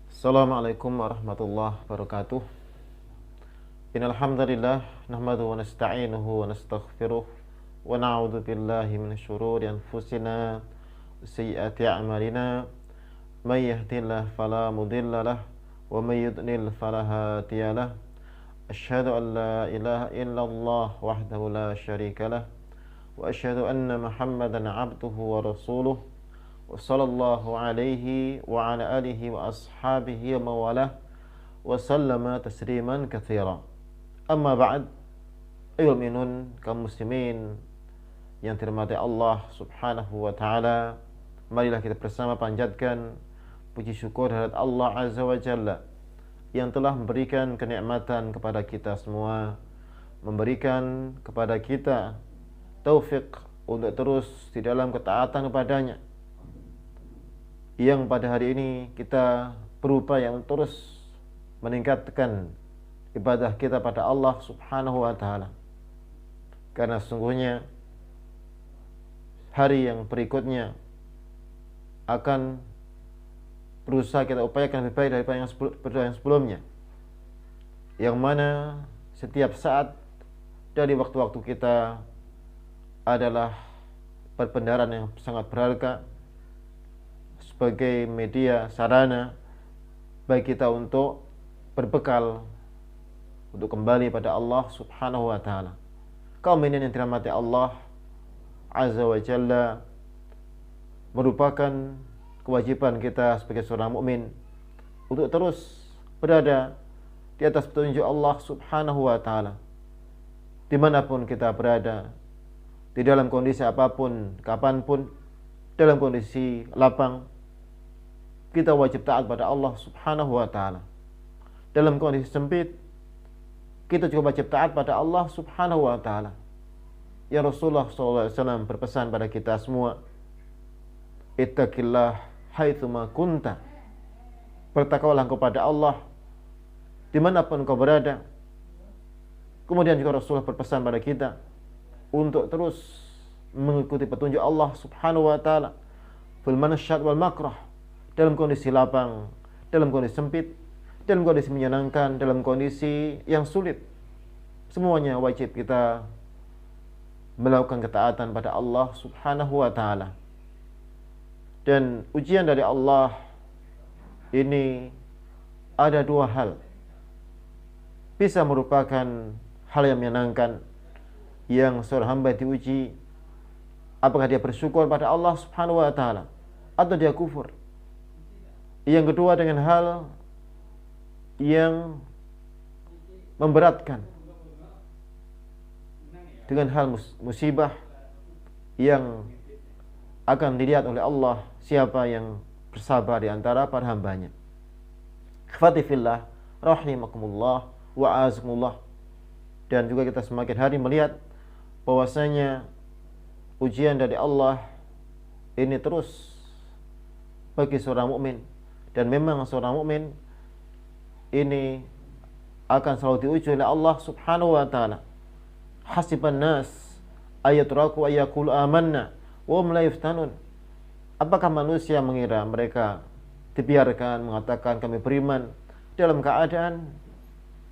Assalamualaikum warahmatullahi wabarakatuh. Innal hamdalillah nahmaduhu wa nasta'inuhu wa nastaghfiruh wa na'udzu billahi minasy syururi anfusina wa sayyiati a'malina. May yahdihillahu fala mudhillalah wa may yudlil fala hadiyalah. Asyhadu an la ilaha illallah wahdahu la syarikalah wa asyhadu anna Muhammadan 'abduhu wa rasuluh. Wa sallallahu alaihi wa ala alihi wa ashabihi wa mawalah wa sallama tasliman katsira. Amma ba'd. Ayyuhal mu'minun, kaum muslimin yang dirahmati Allah Subhanahu wa taala, marilah kita bersama panjatkan puji syukur kehadirat Allah Azza wa Jalla yang telah memberikan kenikmatan kepada kita semua, memberikan kepada kita taufik untuk terus di dalam ketaatan kepadanya, yang pada hari ini kita berupaya untuk terus meningkatkan ibadah kita pada Allah Subhanahu wa taala. Karena sesungguhnya hari yang berikutnya akan berusaha kita upayakan lebih baik daripada yang sebelumnya, yang mana setiap saat dari waktu-waktu kita adalah perbendaharaan yang sangat berharga sebagai media sarana bagi kita untuk berbekal untuk kembali pada Allah Subhanahu wa taala. Kaum mukminin yang dirahmati Allah Azza wa Jalla, merupakan kewajiban kita sebagai seorang mukmin untuk terus berada di atas petunjuk Allah Subhanahu wa taala dimanapun kita berada, di dalam kondisi apapun, kapanpun, dalam kondisi lapang, kita wajib taat pada Allah Subhanahu wa taala. Dalam kondisi sempit, kita juga wajib taat pada Allah Subhanahu wa taala. Ya Rasulullah SAW berpesan pada kita semua, ittaqillah haitsuma kunta. Bertakwalah engkau pada Allah dimanapun engkau berada. Kemudian juga Rasulullah berpesan pada kita untuk terus mengikuti petunjuk Allah Subhanahu wa taala fil mansyat wal makrah, dalam kondisi lapang, dalam kondisi sempit, dalam kondisi menyenangkan, dalam kondisi yang sulit. Semuanya wajib kita melakukan ketaatan pada Allah Subhanahu wa taala. Dan ujian dari Allah ini ada dua hal. Bisa merupakan hal yang menyenangkan, yang seorang hamba diuji apakah dia bersyukur pada Allah Subhanahu wa taala atau dia kufur. Yang kedua dengan hal yang memberatkan, dengan hal musibah yang akan dilihat oleh Allah siapa yang bersabar di antara para hambanya. Ikhwati fillah rahimakumullah wa azakumullah. Dan juga kita semakin hari melihat bahwasanya ujian dari Allah ini terus bagi seorang mukmin. Dan memang seorang mukmin ini akan selalu diuji oleh Allah Subhanahu wa taala. Hasiban nas ayatraku ayaqulu amanna wa hum la yuftanun. Apakah manusia mengira mereka dibiarkan mengatakan kami beriman dalam keadaan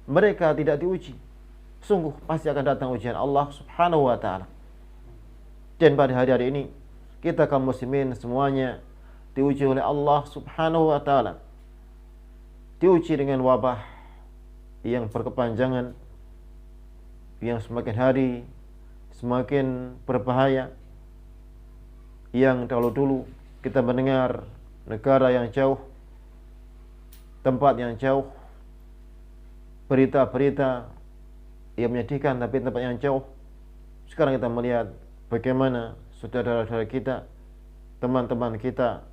mereka tidak diuji? Sungguh pasti akan datang ujian Allah Subhanahu wa taala. Dan pada hari-hari ini kita kaum muslimin semuanya diuji oleh Allah Subhanahu wa taala. Diuji dengan wabah yang berkepanjangan, yang semakin hari semakin berbahaya. Yang dulu kita mendengar negara yang jauh, tempat yang jauh, berita-berita yang menyedihkan tapi tempat yang jauh. Sekarang kita melihat bagaimana saudara-saudara kita, teman-teman kita,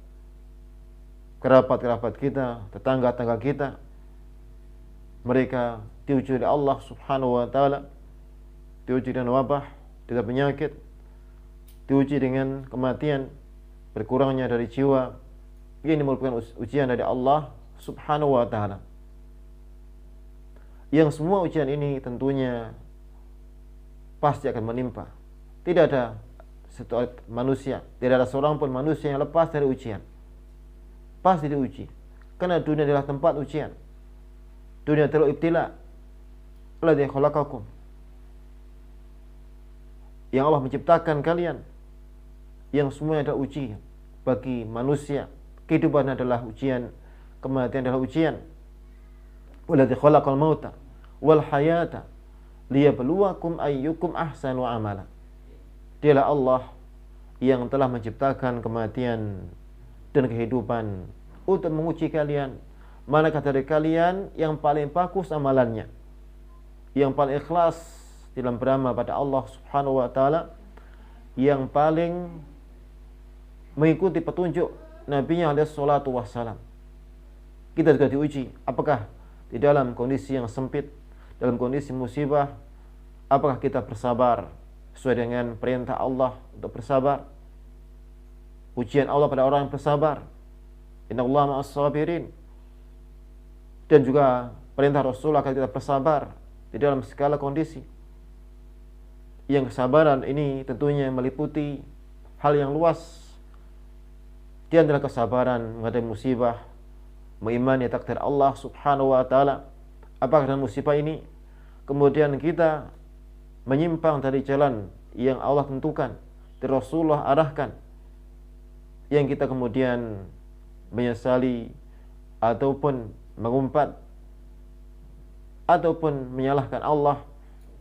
kerabat-kerabat kita, tetangga-tetangga kita, mereka diuji oleh Allah Subhanahu wa taala, diuji dengan wabah, dengan penyakit, diuji dengan kematian, berkurangnya dari jiwa. Ini merupakan ujian dari Allah Subhanahu wa taala. Yang semua ujian ini tentunya pasti akan menimpa. Tidak ada satu manusia, tidak ada seorang pun manusia yang lepas dari ujian. pasti diuji. Karena dunia adalah tempat ujian. Dunia adalah ibtila. Alladzi khalaqakum. Yang Allah menciptakan kalian. Yang semuanya adalah ujian bagi manusia. Kehidupan adalah ujian, kematian adalah ujian. Walladzi khalaqal mauta wal hayata liyabluwakum ayyukum ahsanu amala. Dialah Allah yang telah menciptakan kematian dan kehidupan untuk menguji kalian, manakah dari kalian yang paling bagus amalannya, yang paling ikhlas dalam beramal pada Allah Subhanahu wa taala, yang paling mengikuti petunjuk Nabi-Nya alaihi salatu wassalam. Kita juga diuji, apakah di dalam kondisi yang sempit, dalam kondisi musibah, apakah kita bersabar sesuai dengan perintah Allah untuk bersabar. Ujian Allah pada orang yang bersabar. Innallaha ma'as sabirin. Dan juga perintah Rasul agar kita bersabar di dalam segala kondisi. Yang kesabaran ini tentunya meliputi hal yang luas. Di antara kesabaran menghadapi musibah, mengimani takdir Allah Subhanahu wa taala. Apakah dalam musibah ini kemudian kita menyimpang dari jalan yang Allah tentukan, dari Rasulullah arahkan, yang kita kemudian menyesali ataupun mengumpat ataupun menyalahkan Allah.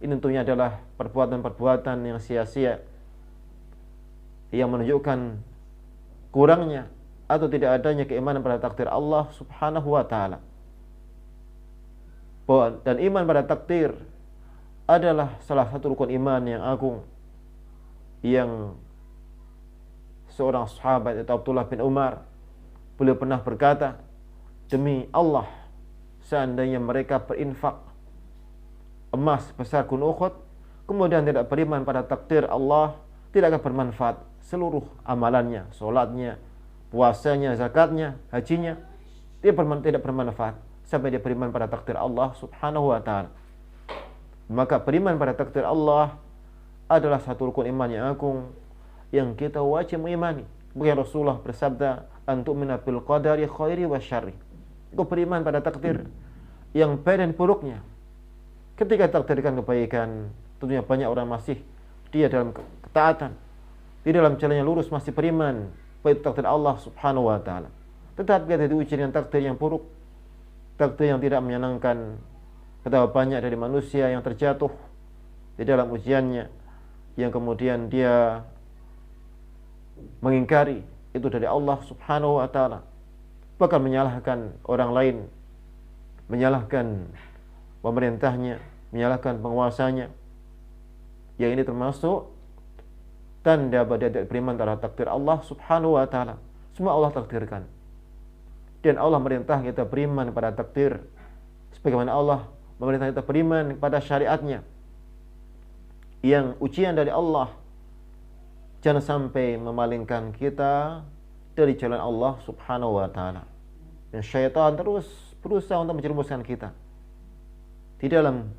Ini tentunya adalah perbuatan-perbuatan yang sia-sia, yang menunjukkan kurangnya atau tidak adanya keimanan pada takdir Allah Subhanahu wa taala. Dan iman pada takdir adalah salah satu rukun iman yang agung, yang seorang sahabat yaitu Abdullah bin Umar, beliau pernah berkata, demi Allah, seandainya mereka berinfak emas besar gunung Uhud, kemudian tidak beriman pada takdir Allah, tidak akan bermanfaat seluruh amalannya, solatnya, puasanya, zakatnya, hajinya, tidak bermanfaat sampai dia beriman pada takdir Allah Subhanahu wa taala. Maka beriman pada takdir Allah adalah satu rukun iman yang agung yang kita wajib mengimani. Bahkan Rasulullah bersabda, "Antu'mina bil qadari khairi wa syarri." Engkau beriman pada takdir yang baik dan buruknya. Ketika takdirkan kebaikan, tentunya banyak orang masih dia dalam ketaatan, di dalam jalan yang lurus, masih beriman pada takdir Allah Subhanahu wa taala. Tetapi kita diuji dengan takdir yang buruk, takdir yang tidak menyenangkan. Betapa banyak dari manusia yang terjatuh di dalam ujiannya, yang kemudian dia mengingkari itu dari Allah Subhanahu wa taala, bahkan menyalahkan orang lain, menyalahkan pemerintahnya, menyalahkan penguasanya. Yang ini termasuk tanda bahwa dia tidak beriman terhadap takdir Allah Subhanahu wa taala. Semua Allah takdirkan. Dan Allah merintah kita beriman pada takdir, sebagaimana Allah memerintah kita beriman pada syariatnya. Yang ujian dari Allah jangan sampai memalingkan kita dari jalan Allah Subhanahu wa taala. Dan syaitan terus berusaha untuk menjerumuskan kita di dalam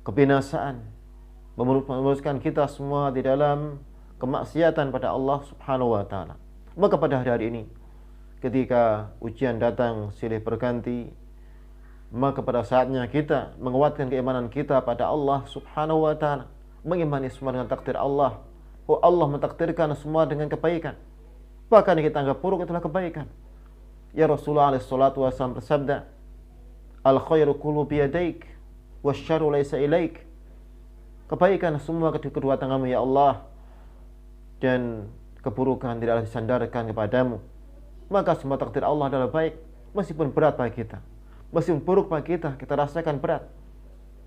kebinasaan, memuluskan kita semua di dalam kemaksiatan pada Allah Subhanahu wa taala. Maka pada hari ini, ketika ujian datang silih berganti, maka pada saatnya kita menguatkan keimanan kita pada Allah Subhanahu wa taala, mengimani semua dengan takdir Allah. Oh, Allah mentakdirkan semua dengan kebaikan, bahkan yang kita anggap buruk itulah kebaikan. Ya Rasulullah alaihi salatu wasallam bersabda, "Al khairu kullu bi yadaik wasyarru laysa ilaik." Kebaikan semua kedua tanganmu ya Allah, dan keburukan tidaklah disandarkan kepadamu. Maka semua takdir Allah adalah baik, meskipun berat bagi kita, meskipun buruk bagi kita, kita rasakan berat.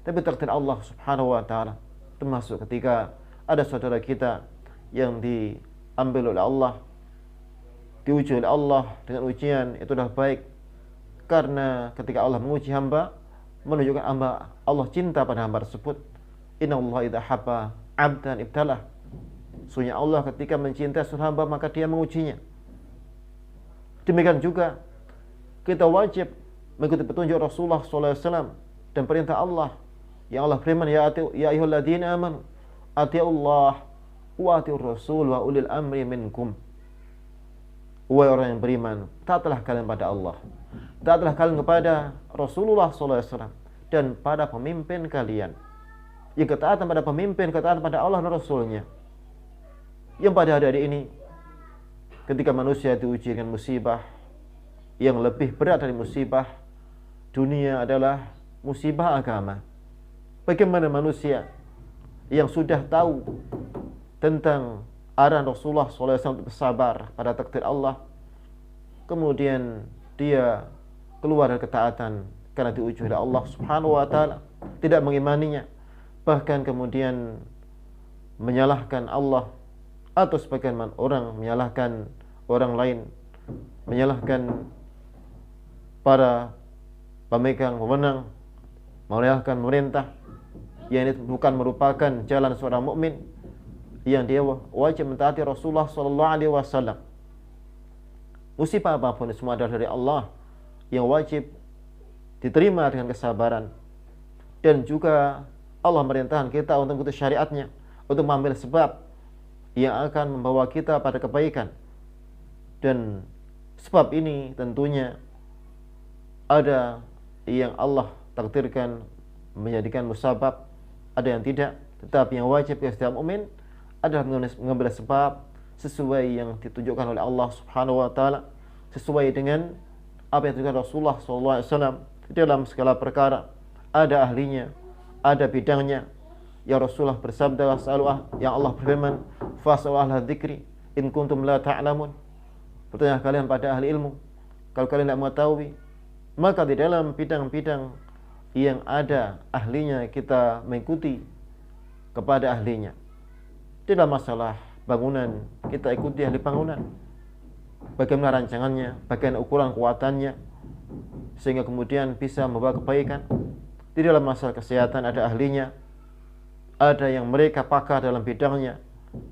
Tapi takdir Allah Subhanahu wa taala, termasuk ketika ada saudara kita yang diambil oleh Allah, diuji oleh Allah dengan ujian, itu adalah baik. Karena ketika Allah menguji hamba, menunjukkan hamba Allah cinta pada hamba tersebut. Innallaha idza habba 'abdan ibtalah. Sesungguhnya Allah ketika mencintai seorang hamba, maka dia mengujinya. Demikian juga kita wajib mengikuti petunjuk Rasulullah SAW dan perintah Allah yang Allah firman, ya ayyuhalladzina amanu atiiullah wa atiiur rasul wa ulil amri minkum. Wahai orang yang beriman, taatlah kalian pada Allah, taatlah kalian kepada Rasulullah SAW dan pada pemimpin kalian. Yang ketaatan pada pemimpin, ketaatan pada Allah dan Rasulnya. Yang pada hari ini, ketika manusia diuji dengan musibah yang lebih berat dari musibah dunia adalah musibah agama. Bagaimana manusia yang sudah tahu tentang arahan Rasulullah SAW untuk bersabar pada takdir Allah, kemudian dia keluar dari ketaatan karena diuji oleh Allah Subhanahu wa taala, tidak mengimaninya, bahkan kemudian menyalahkan Allah, atau sebagian orang menyalahkan orang lain, menyalahkan para pemegang wewenang, menyalahkan pemerintah, yang ini bukan merupakan jalan seorang mukmin yang dia wajib mentaati Rasulullah SAW. Musibah apapun semua adalah dari Allah yang wajib diterima dengan kesabaran. Dan juga Allah merintahkan kita untuk mengikuti syariatnya, untuk mengambil sebab yang akan membawa kita pada kebaikan. Dan sebab ini tentunya ada yang Allah takdirkan menjadikan musabab, ada yang tidak. Tetapi yang wajib bagi setiap mukmin adalah mengambil sebab sesuai yang ditunjukkan oleh Allah Subhanahu wa taala, sesuai dengan apa yang ditunjukkan Rasulullah SAW dalam segala perkara. Ada ahlinya, ada bidangnya. Ya Rasulullah bersabda, yang Allah berfirman, "Fas'alu ahla dzikri in kuntum la ta'lamun." Bertanya kalian pada ahli ilmu kalau kalian tidak mengetahui. Maka di dalam bidang-bidang yang ada ahlinya kita mengikuti kepada ahlinya. Dalam masalah bangunan kita ikuti ahli bangunan, bagaimana rancangannya, bagaimana ukuran kuatannya, sehingga kemudian bisa membawa kebaikan. Di dalam masalah kesehatan ada ahlinya, ada yang mereka pakar dalam bidangnya,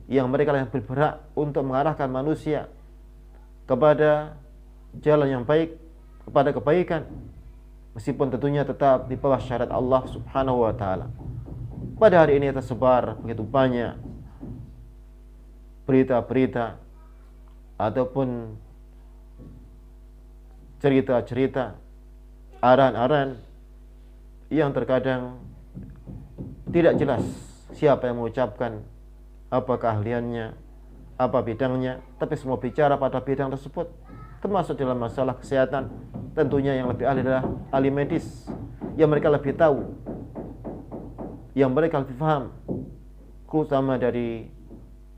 yang mereka yang bergerak untuk mengarahkan manusia kepada jalan yang baik, kepada kebaikan, meskipun tentunya tetap di bawah syariat Allah Subhanahu wa taala. Pada hari ini tersebar begitu banyak berita-berita ataupun cerita-cerita, arahan-arahan yang terkadang tidak jelas siapa yang mengucapkan, apa keahliannya, apa bidangnya, tapi semua bicara pada bidang tersebut. Termasuk dalam masalah kesehatan, tentunya yang lebih ahli adalah ahli medis, yang mereka lebih tahu, yang mereka lebih paham, terutama dari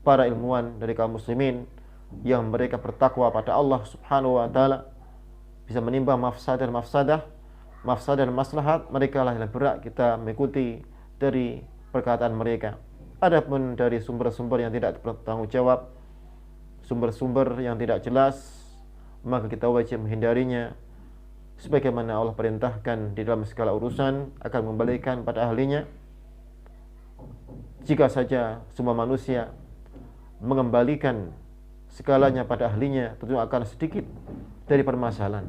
para ilmuwan dari kaum muslimin yang mereka bertakwa pada Allah Subhanahu wa taala, bisa menimbang mafsadah dan maslahat. Mereka lah yang berhak kita mengikuti dari perkataan mereka. Adapun dari sumber-sumber yang tidak bertanggung jawab, sumber-sumber yang tidak jelas, maka kita wajib menghindarinya. Sebagaimana Allah perintahkan di dalam segala urusan akan membalikan pada ahlinya. Jika saja semua manusia mengembalikan segalanya pada ahlinya, tentu akan sedikit dari permasalahan.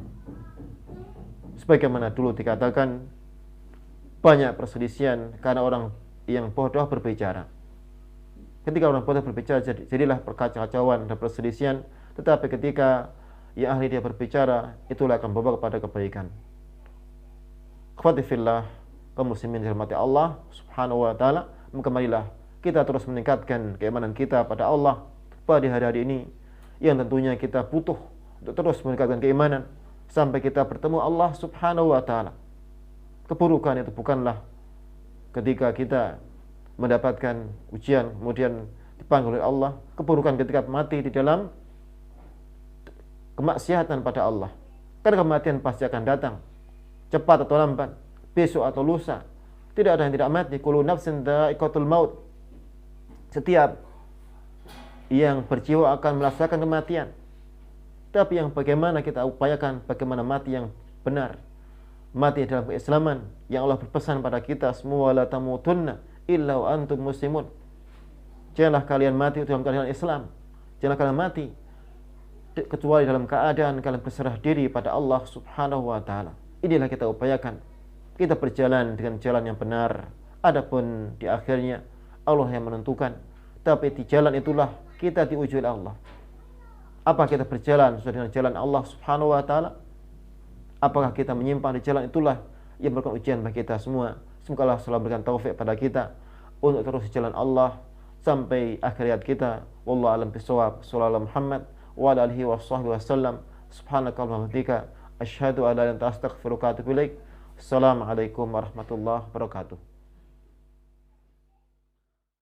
Sebagaimana dulu dikatakan, banyak perselisihan karena orang yang bodoh berbicara. Ketika orang bodoh berbicara, jadilah perkacauan dan perselisihan. Tetapi ketika yang ahli dia berbicara, itulah akan membawa kepada kebaikan. Akhwati fillah, kaum muslimin dirahmati Allah Subhanahu wa taala, kembalilah kita terus meningkatkan keimanan kita pada Allah pada hari-hari ini, yang tentunya kita butuh untuk terus meningkatkan keimanan sampai kita bertemu Allah Subhanahu wa taala. Keburukan itu bukanlah ketika kita mendapatkan ujian kemudian dipanggil oleh Allah. Keburukan ketika mati di dalam kemaksiatan pada Allah. Karena kematian pasti akan datang, cepat atau lambat, besok atau lusa. Tidak ada yang tidak mati. Kullu nafsin dha'iqatul maut. Setiap yang berjiwa akan merasakan kematian. Tapi yang bagaimana kita upayakan bagaimana mati yang benar, mati dalam keislaman yang Allah berpesan pada kita semua, la tamutunna illa wa antum muslimun. Janganlah kalian mati dalam keadaan Islam. Janganlah kalian mati kecuali dalam keadaan kalian berserah diri pada Allah Subhanahu wa taala. Inilah kita upayakan. Kita berjalan dengan jalan yang benar. Adapun di akhirnya Allah yang menentukan. Tapi di jalan itulah kita diuji oleh Allah. Apa kita berjalan sesuai dengan jalan Allah Subhanahu wa taala? Apakah kita menyimpang di jalan? Itulah yang merupakan ujian bagi kita semua. Semoga Allah selalu berikan taufik pada kita untuk terus di jalan Allah sampai akhir hayat kita. Wallahu a'lam bishawab. Sallallahu Muhammad wa ala alihi wasallam. Subhanakallahumma wa bihamdika asyhadu an la ilaha illa anta astaghfiruka wa atubu ilaik. Assalamualaikum warahmatullahi wabarakatuh.